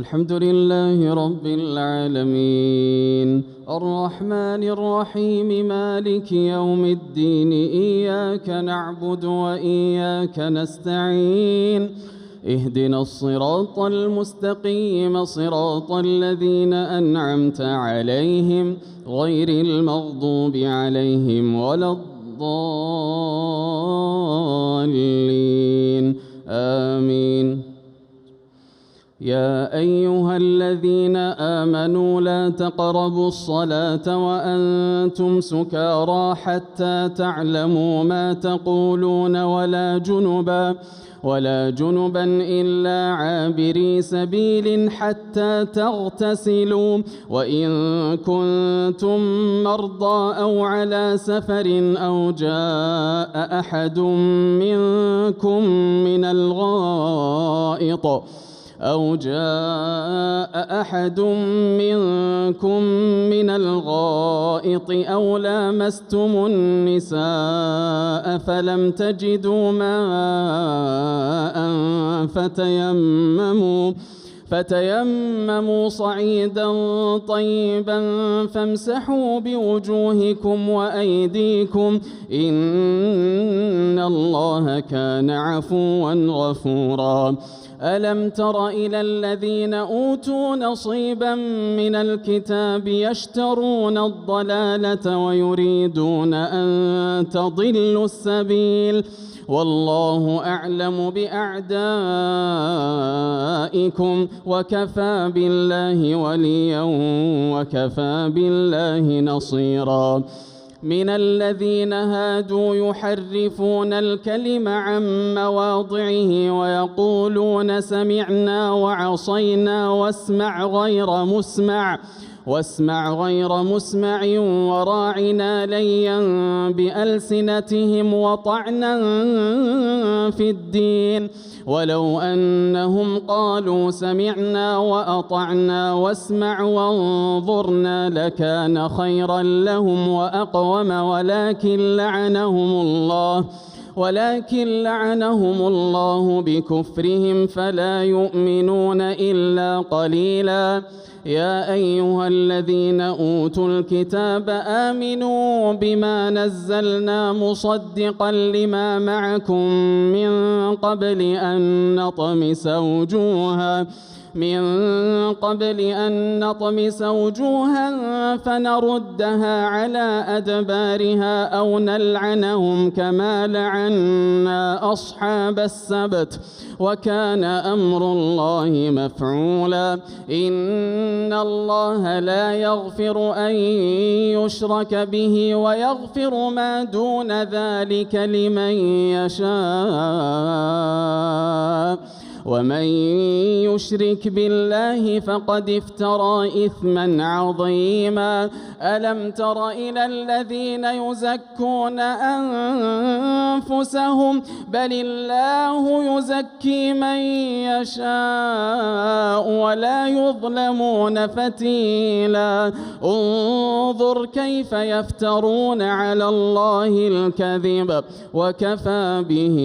الحمد لله رب العالمين الرحمن الرحيم مالك يوم الدين إياك نعبد وإياك نستعين اهدنا الصراط المستقيم صراط الذين أنعمت عليهم غير المغضوب عليهم ولا الضالين آمين. يا أيها الذين آمنوا لا تقربوا الصلاة وأنتم سكارى حتى تعلموا ما تقولون ولا جنبا إلا عابري سبيل حتى تغتسلوا وإن كنتم مرضى أو على سفر أو جاء أحد منكم من الغائط أو لامستم النساء فلم تجدوا ماء فتيمموا صعيدا طيبا فامسحوا بوجوهكم وأيديكم إن الله كان عفوا غفورا. ألم تر إلى الذين أوتوا نصيبا من الكتاب يشترون الضلالة ويريدون أن تضلوا السبيل والله أعلم بأعدائكم وكفى بالله وليا وكفى بالله نصيرا. من الذين هادوا يحرفون الكلم عن مواضعه ويقولون سمعنا وعصينا واسمع غير مسمع وراعنا ليا بألسنتهم وطعنا في الدين ولو أنهم قالوا سمعنا وأطعنا واسمع وانظرنا لكان خيرا لهم وأقوم ولكن لعنهم الله بكفرهم فلا يؤمنون إلا قليلا. يا أيها الذين أوتوا الكتاب آمنوا بما نزلنا مصدقا لما معكم من قبل أن نطمس وجوها فنردها على أدبارها أو نلعنهم كما لعنا أصحاب السبت وكان أمر الله مفعولا. إن الله لا يغفر أن يشرك به ويغفر ما دون ذلك لمن يشاء ومن يشرك بالله فقد افترى إثما عظيما. ألم تر إلى الذين يزكون أنفسهم بل الله يزكي من يشاء ولا يظلمون فتيلا. انظر كيف يفترون على الله الكذب وكفى به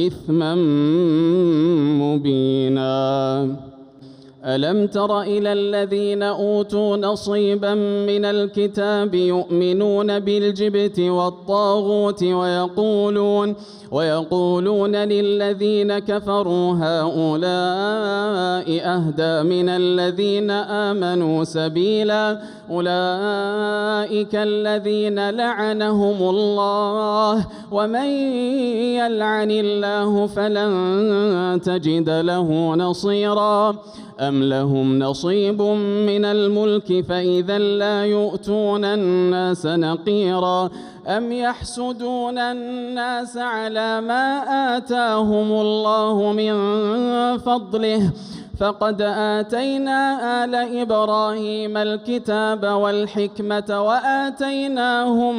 إثما مبينا. ألم تر إلى الذين أوتوا نصيبا من الكتاب يؤمنون بالجبت والطاغوت ويقولون للذين كفروا هؤلاء أهدى من الذين آمنوا سبيلا. أولئك الذين لعنهم الله ومن يلعن الله فلن تجد له نصيرا. أم لهم نصيب من الملك فإذا لا يؤتون الناس نقيرا. أم يحسدون الناس على ما آتاهم الله من فضله فقد آتينا آل إبراهيم الكتاب والحكمة وآتيناهم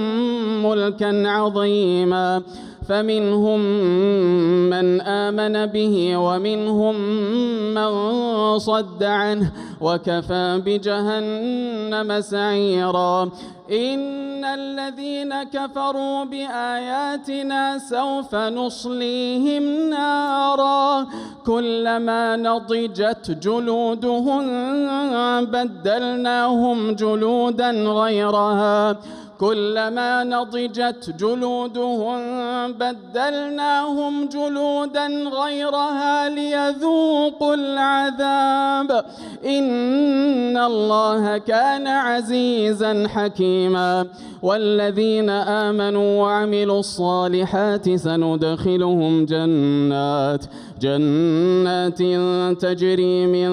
ملكا عظيما. فمنهم من آمن به ومنهم من وصد عنه وكفى بجهنم سعيرا. إن الذين كفروا بآياتنا سوف نصليهم نارا كلما نضجت جلودهم بدلناهم جلودا غيرها كلما نضجت جلودهم بدلناهم جلودا غيرها ليذوقوا العذاب إن الله كان عزيزا حكيما. والذين آمنوا وعملوا الصالحات سندخلهم جنات تجري من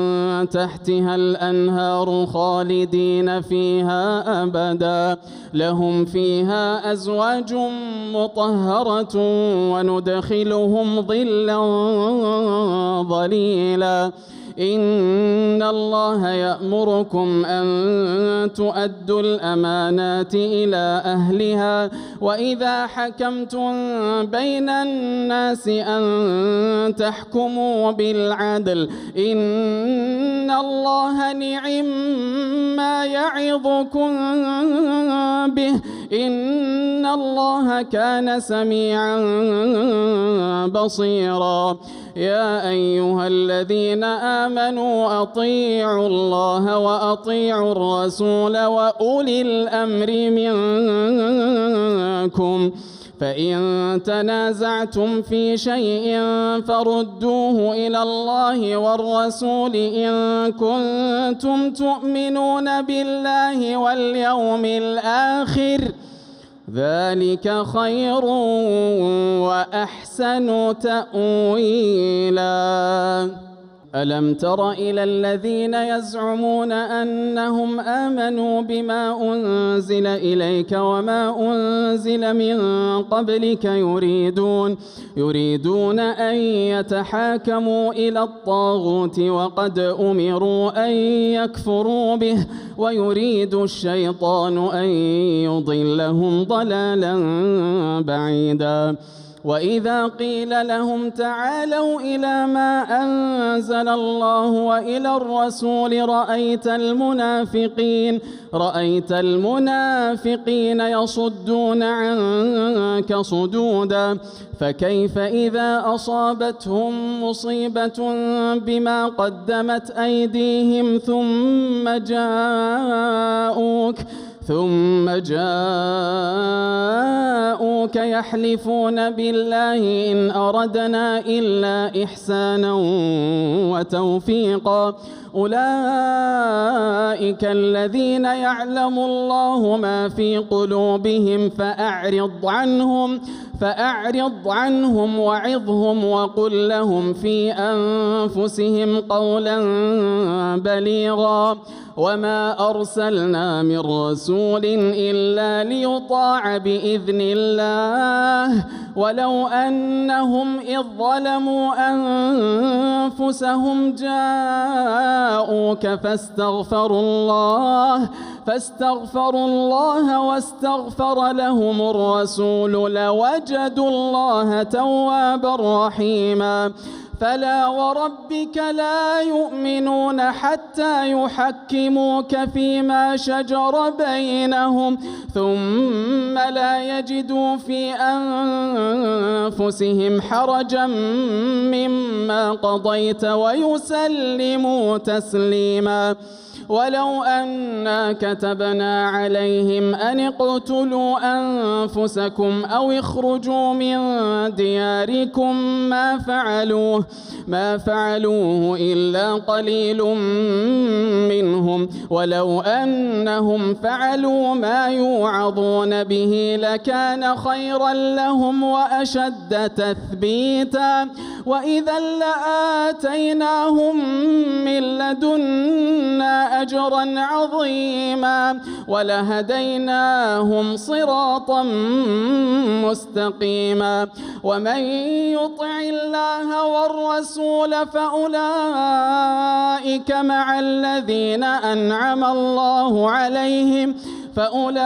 تحتها الأنهار خالدين فيها أبدا لهم فيها أزواج مطهرة وندخلهم ظلا ظليلا. إن الله يأمركم أن تؤدوا الأمانات إلى أهلها وإذا حكمتم بين الناس أن تحكموا بالعدل إن الله نعم ما يعظكم به إن الله كان سميعا بصيرا. يا أيها الذين آمنوا أطيعوا الله وأطيعوا الرسول وأولي الأمر منكم فإن تنازعتم في شيء فردوه إلى الله والرسول إن كنتم تؤمنون بالله واليوم الآخر ذلك خير وأحسن تأويلا. ألم تر إلى الذين يزعمون أنهم آمنوا بما أنزل إليك وما أنزل من قبلك يريدون أن يتحاكموا إلى الطاغوت وقد أمروا أن يكفروا به ويريد الشيطان أن يضلهم ضلالا بعيدا. وإذا قيل لهم تعالوا إلى ما أنزل الله وإلى الرسول رأيت المنافقين يصدون عنك صدودا. فكيف إذا أصابتهم مصيبة بما قدمت أيديهم ثم جاءوك يحلفون بالله إن أردنا إلا إحسانا وتوفيقا أولئك الذين يعلم الله ما في قلوبهم فأعرض عنهم وعظهم وقل لهم في أنفسهم قولا بليغا. وما أرسلنا من رسول إلا ليطاع بإذن الله ولو أنهم إذ ظلموا أنفسهم جاءوك فاستغفروا الله واستغفر لهم الرسول لوجدوا الله توابا رحيما. فلا وربك لا يؤمنون حتى يحكموك فيما شجر بينهم ثم لا يجدوا في أنفسهم حرجا مما قضيت ويسلموا تسليما. ولو أنا كتبنا عليهم أن اقتلوا أنفسكم أو اخرجوا من دياركم ما فعلوه إلا قليل منهم ولو أنهم فعلوا ما يوعظون به لكان خيرا لهم وأشد تثبيتا وإذا لآتيناهم من لدنا أجرا عظيما ولهديناهم صراطا مستقيما. ومن يطع الله والرسول فأولئك مع الذين أنعم الله عليهم فأولئك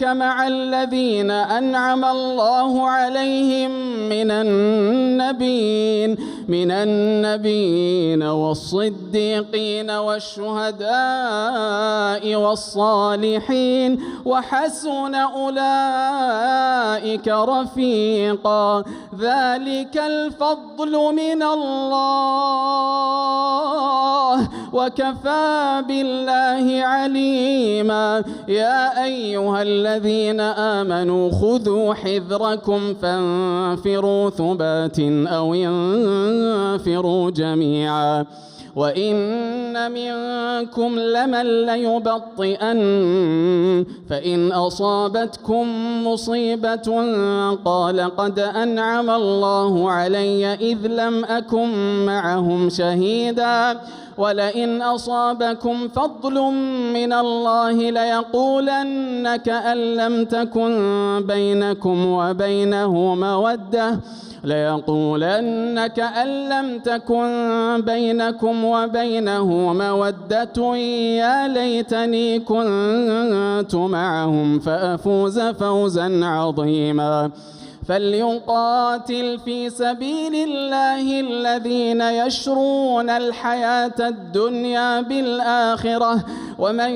مع الذين أنعم الله عليهم من النبيين والصديقين والشهداء والصالحين وحسن أولئك رفيقا ذلك الفضل من الله وكفى بالله عليما يا أيها الذين آمنوا خذوا حذركم فانفروا ثبات أو انفروا جميعا وإن منكم لمن ليبطئن فإن أصابتكم مصيبة قال قد أنعم الله علي إذ لم أكن معهم شهيدا ولئن أصابكم فضل من الله ليقولن كأن لم تكن بينكم وبينه مودة يا ليتني كنت معهم فأفوز فوزا عظيما فليقاتل في سبيل الله الذين يشرون الحياة الدنيا بالآخرة ومن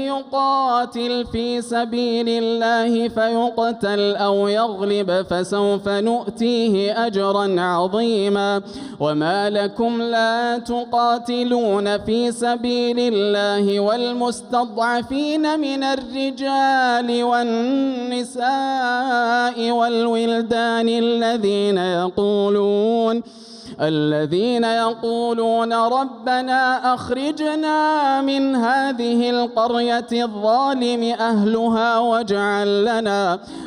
يقاتل في سبيل الله فيقتل أو يغلب فسوف نؤتيه أجرا عظيما وما لكم لا تقاتلون في سبيل الله والمستضعفين من الرجال والنساء والولدان الذين يقولون ربنا أخرجنا من هذه القرية الظالم أهلها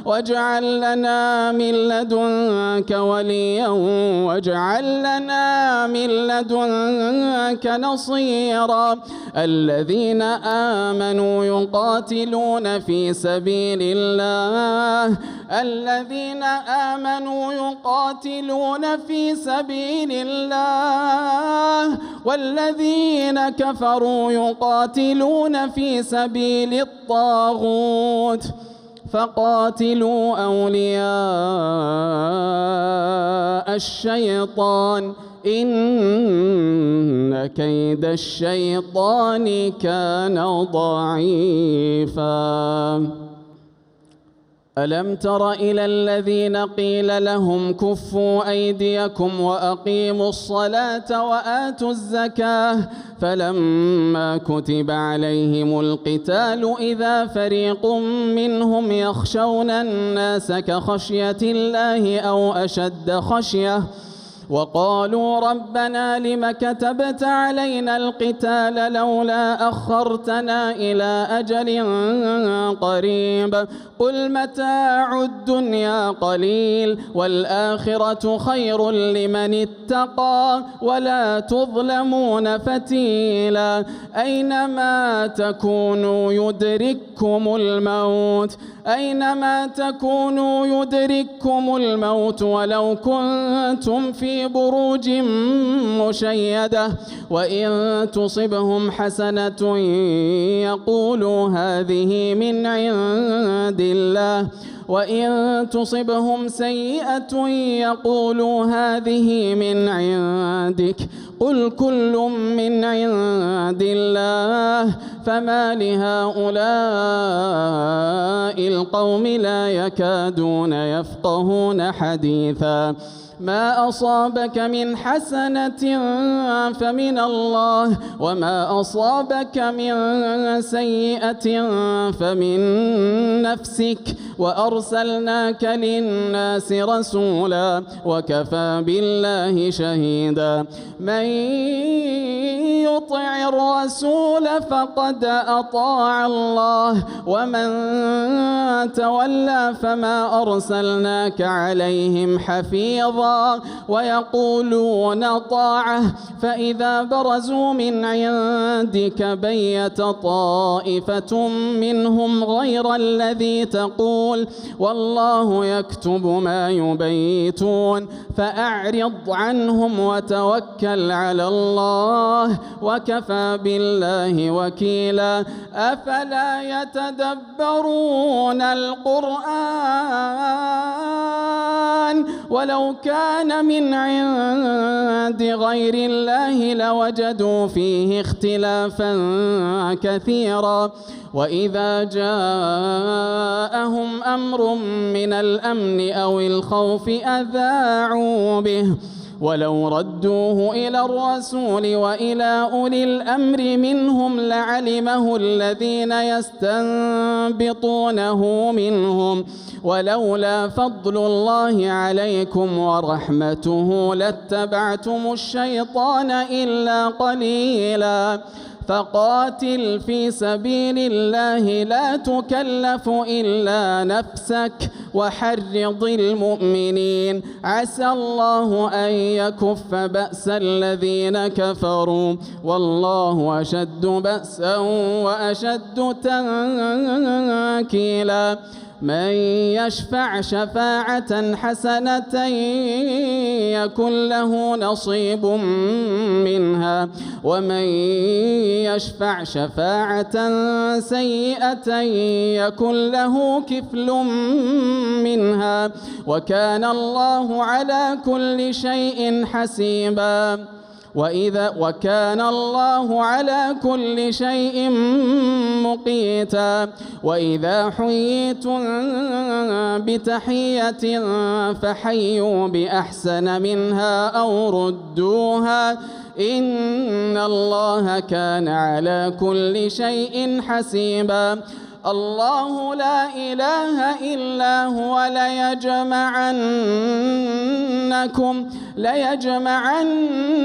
واجعل لنا من لدنك وليا واجعل لنا من لدنك نصيرا الذين آمنوا يقاتلون في سبيل الله والذين كفروا يقاتلون في سبيل الطاغوت فقاتلوا أولياء الشيطان إن كيد الشيطان كان ضعيفا ألم تر إلى الذين قيل لهم كفوا أيديكم وأقيموا الصلاة وآتوا الزكاة فلما كتب عليهم القتال إذا فريق منهم يخشون الناس كخشية الله أو أشد خشية وقالوا ربنا لم كتبت علينا القتال لولا أخرتنا إلى أجل قريب قل متاع الدنيا قليل والآخرة خير لمن اتقى ولا تظلمون فتيلا أينما تكونوا يدرككم الموت ولو كنتم في بروج مشيدة وإن تصبهم حسنة يقولوا هذه من عند الله وإن تصبهم سيئة يقولوا هذه من عندك قل كل من عند الله فما لهؤلاء القوم لا يكادون يفقهون حديثا ما أصابك من حسنة فمن الله وما أصابك من سيئة فمن نفسك وأرسلناك للناس رسولا وكفى بالله شهيدا من يطع الرسول فقد أطاع الله ومن تولى فما أرسلناك عليهم حفيظا الله ويقولون طاعة فإذا برزوا من عندك بيت طائفة منهم غير الذي تقول والله يكتب ما يبيتون فأعرض عنهم وتوكل على الله وكفى بالله وكيلا. أفلا يتدبرون القرآن ولو كان من عند غير الله لوجدوا فيه اختلافا كثيرا. وإذا جاءهم أمر من الأمن أو الخوف أذاعوا به ولو ردوه إلى الرسول وإلى أولي الأمر منهم لعلمه الذين يستنبطونه منهم ولولا فضل الله عليكم ورحمته لاتبعتم الشيطان إلا قليلا. فقاتل في سبيل الله لا تكلف إلا نفسك وحرض المؤمنين عسى الله أن يكف بأس الذين كفروا والله أشد بأسا وأشد تنكيلا. من يشفع شفاعة حسنة يكن له نصيب منها ومن يشفع شفاعة سيئة يكن له كفل منها وكان الله على كل شيء حسيبا. وكان الله على كل شيء مقيتا. وإذا حييتم بتحية فحيوا بأحسن منها أو ردوها إن الله كان على كل شيء حسيبا. الله لا إله إلا هو ليجمعنكم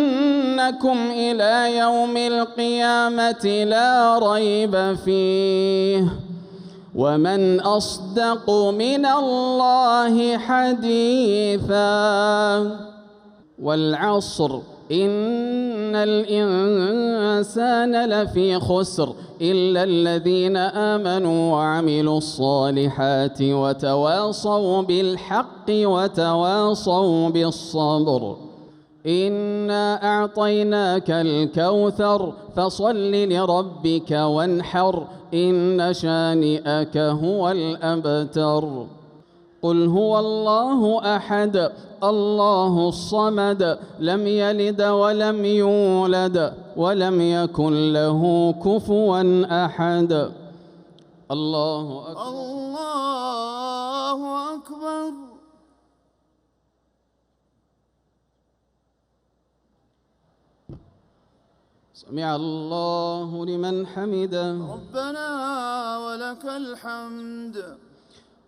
إلى يوم القيامة لا ريب فيه ومن أصدق من الله حديثا. والعصر إن الإنسان لفي خسر إلا الذين آمنوا وعملوا الصالحات وتواصوا بالحق وتواصوا بالصبر. إنا أعطيناك الكوثر فصل لربك وانحر إن شانئك هو الأبتر. قل هو الله أحد الله الصمد لم يلد ولم يولد ولم يكن له كفوا أحد. الله أكبر. الله أكبر. سمع الله لمن حمده. ربنا ولك الحمد.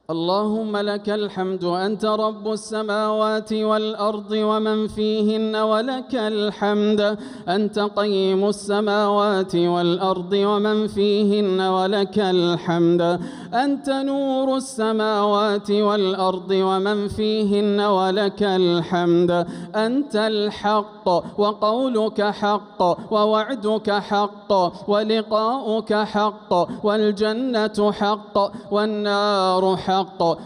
اللهم لك الحمد أنت رب السماوات والأرض ومن فيهن ولك الحمد أنت قيم السماوات والأرض ومن فيهن ولك الحمد أنت نور السماوات والأرض ومن فيهن ولك الحمد أنت الحق وقولك حق ووعدك حق ولقاؤك حق والجنة حق والنار حق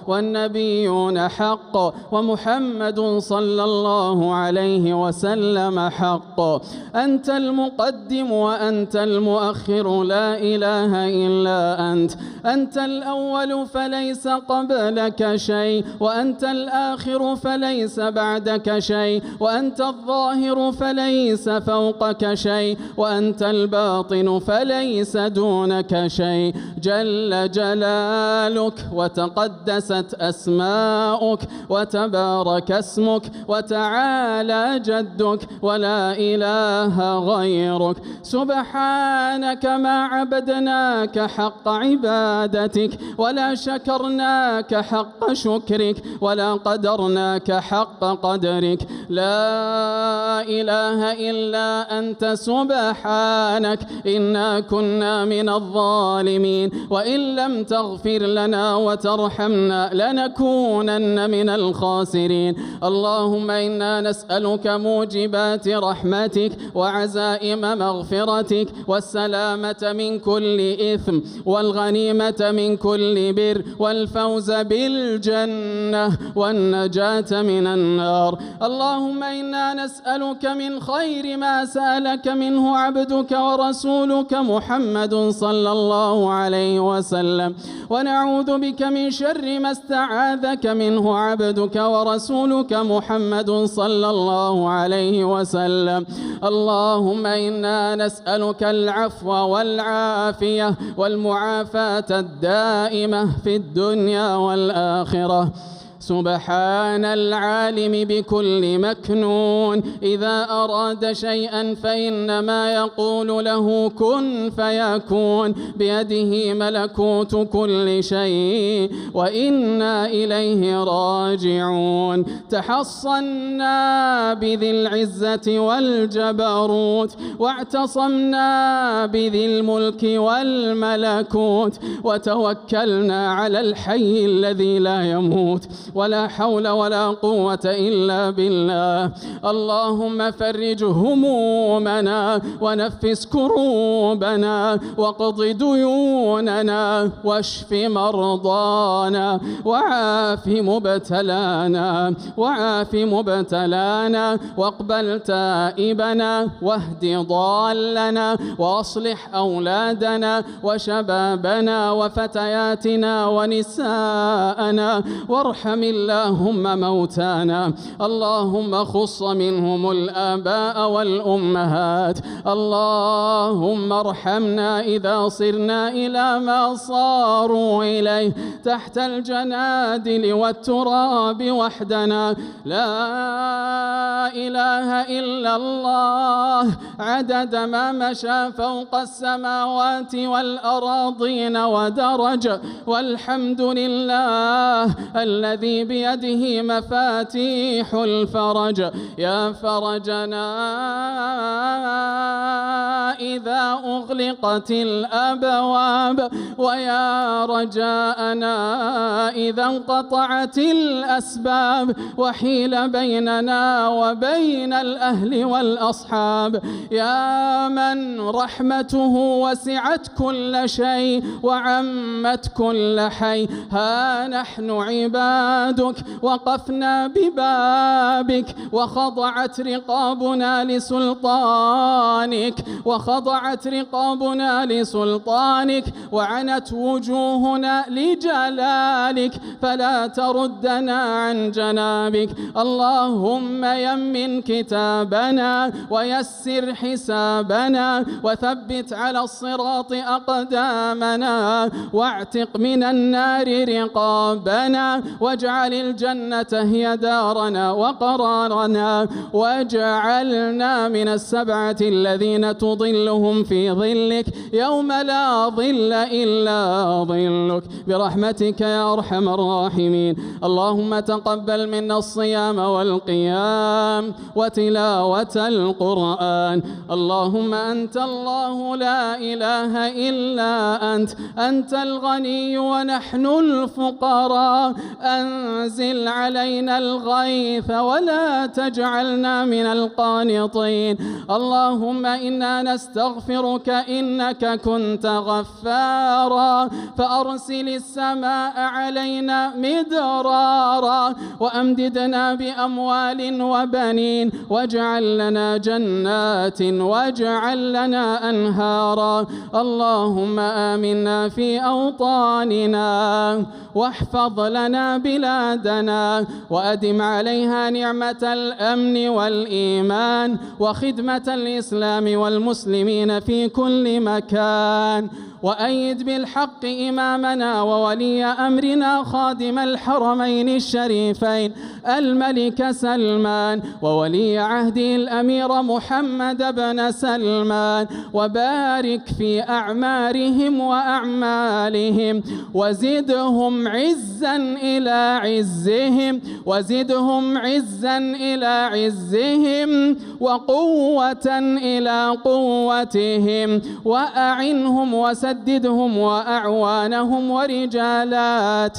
والنبيون حق ومحمد صلى الله عليه وسلم حق. أنت المقدم وأنت المؤخر لا إله إلا أنت. أنت الأول فليس قبلك شيء وأنت الآخر فليس بعدك شيء وأنت الظاهر فليس فوقك شيء وأنت الباطن فليس دونك شيء. جل جلالك وتقدست أسماؤك وتبارك اسمك وتعالى جدك ولا إله غيرك. سبحانك ما عبدناك حق عبادتك ولا شكرناك حق شكرك ولا قدرناك حق قدرك. لا إله إلا أنت سبحانك إنا كنا من الظالمين وإن لم تغفر لنا وترحمنا ترحمنا لنكونن من الخاسرين. اللهم إنا نسألك موجبات رحمتك وعزائم مغفرتك والسلامة من كل إثم والغنيمة من كل بر والفوز بالجنة والنجاة من النار. اللهم إنا نسألك من خير ما سألك منه عبدك ورسولك محمد صلى الله عليه وسلم، ونعوذ بك من شر ما استعاذك منه عبدك ورسولك محمد صلى الله عليه وسلم. اللهم إنا نسألك العفو والعافية والمعافاة الدائمة في الدنيا والآخرة. سبحان العالم بكل مكنون، إذا أراد شيئا فإنما يقول له كن فيكون، بيده ملكوت كل شيء وإنا إليه راجعون. تحصنا بذي العزة والجبروت واعتصمنا بذي الملك والملكوت وتوكلنا على الحي الذي لا يموت، ولا حول ولا قوة إلا بالله. اللهم فرج همومنا ونفس كروبنا واقض ديوننا واشف مرضانا وعاف مبتلانا واقبل تائبنا واهد ضالنا واصلح أولادنا وشبابنا وفتياتنا ونساءنا، وارحم اللهم موتانا. اللهم خص منهم الآباء والأمهات. اللهم ارحمنا إذا صرنا إلى ما صاروا إليه تحت الجنادل والتراب وحدنا. لا إله إلا الله عدد ما مشى فوق السماوات والأراضين ودرج، والحمد لله الذي بيده مفاتيح الفرج. يا فرجنا إذا أغلقت الأبواب، ويا رجاءنا إذا انقطعت الأسباب وحيل بيننا وبين الأهل والأصحاب. يا من رحمته وسعت كل شيء وعمت كل حي، ها نحن عبادك وقفنا ببابك وخضعت رقابنا لسلطانك وعنت وجوهنا لجلالك، فلا تردنا عن جنابك. اللهم يمن كتابنا ويسر حسابنا وثبت على الصراط أقدامنا واعتق من النار رقابنا، واجعل الجنة هي دارنا وقرارنا، واجعلنا من السبعة الذين تظلهم في ظلك يوم لا ظل إلا ظلك برحمتك يا أرحم الراحمين. اللهم تقبل منا الصيام والقيام وتلاوة القرآن. اللهم أنت الله لا إله إلا أنت الغني ونحن الفقراء. أنزل علينا الغيث ولا تجعلنا من القانطين. اللهم إنا نستغفرك إنك كنت غفارا، فأرسل السماء علينا مدرارا وأمددنا بأموال وبنين، واجعل لنا جنات واجعل لنا أنهارا. اللهم آمنا في أوطاننا واحفظ لنا بلادنا وأدم عليها نعمة الأمن والإيمان وخدمة الإسلام والمسلمين في كل مكان، وأيد بالحق إمامنا وولي أمرنا خادم الحرمين الشريفين الملك سلمان وولي عهده الأمير محمد بن سلمان، وبارك في أعمارهم وأعمالهم وزدهم عزا إلى عزهم وقوة إلى قوتهم، وأعنهم وسددهم وسددهم وأعوانهم ورجالاتهم.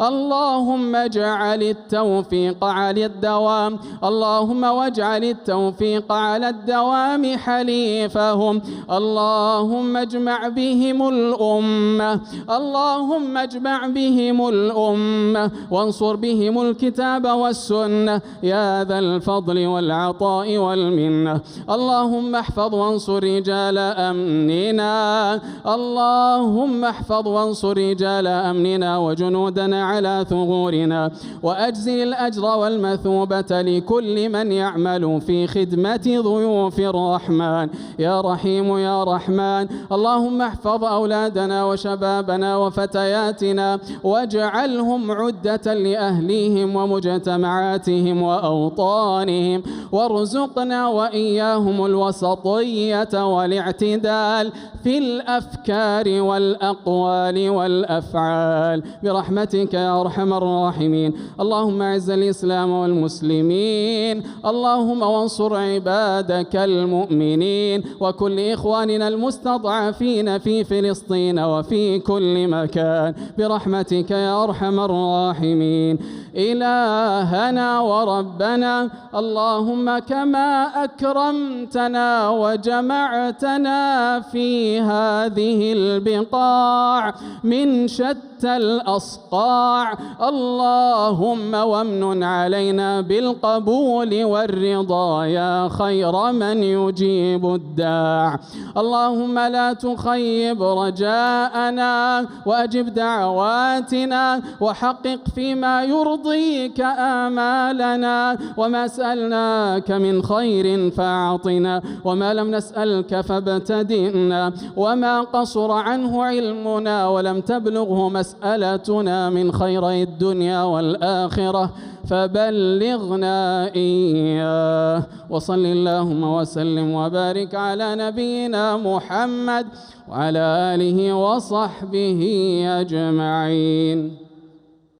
اللهم اجعل التوفيق على الدوام، اللهم واجعل التوفيق على الدوام حليفهم. اللهم اجمع بهم الأمة، اللهم اجمع بهم الأمة وانصر بهم الكتاب والسنة يا ذا الفضل والعطاء والمنة. اللهم احفظ وانصر رجال أمننا، اللهم احفظ وانصر رجال أمننا وجنودنا على ثغورنا، وأجزل الأجر والمثوبة لكل من يعمل في خدمة ضيوف الرحمن يا رحيم يا رحمن. اللهم احفظ أولادنا وشبابنا وفتياتنا واجعلهم عدة لأهليهم ومجتمعاتهم وأوطانهم، وارزقنا وإياهم الوسطية والاعتدال في الأفكار والأقوال والأفعال برحمتك يا أرحم الراحمين. اللهم أعز الإسلام والمسلمين، اللهم وانصر عبادك المؤمنين وكل إخواننا المستضعفين في فلسطين وفي كل مكان برحمتك يا أرحم الراحمين. إلهنا وربنا، اللهم كما أكرمتنا وجمعتنا في هذه البقاع من شتى الأصقاع، اللهم وامن علينا بالقبول والرضا يا خير من يجيب الداع. اللهم لا تخيب رجاءنا وأجب دعواتنا وحقق فيما يرضيك آمالنا، وما سألناك من خير فأعطنا، وما لم نسألك فابتدئنا، وما قصر عنه علمنا ولم تبلغه مسألتنا من خيري الدنيا والآخرة فبلغنا إياه. وصل اللهم وسلم وبارك على نبينا محمد وعلى آله وصحبه أجمعين.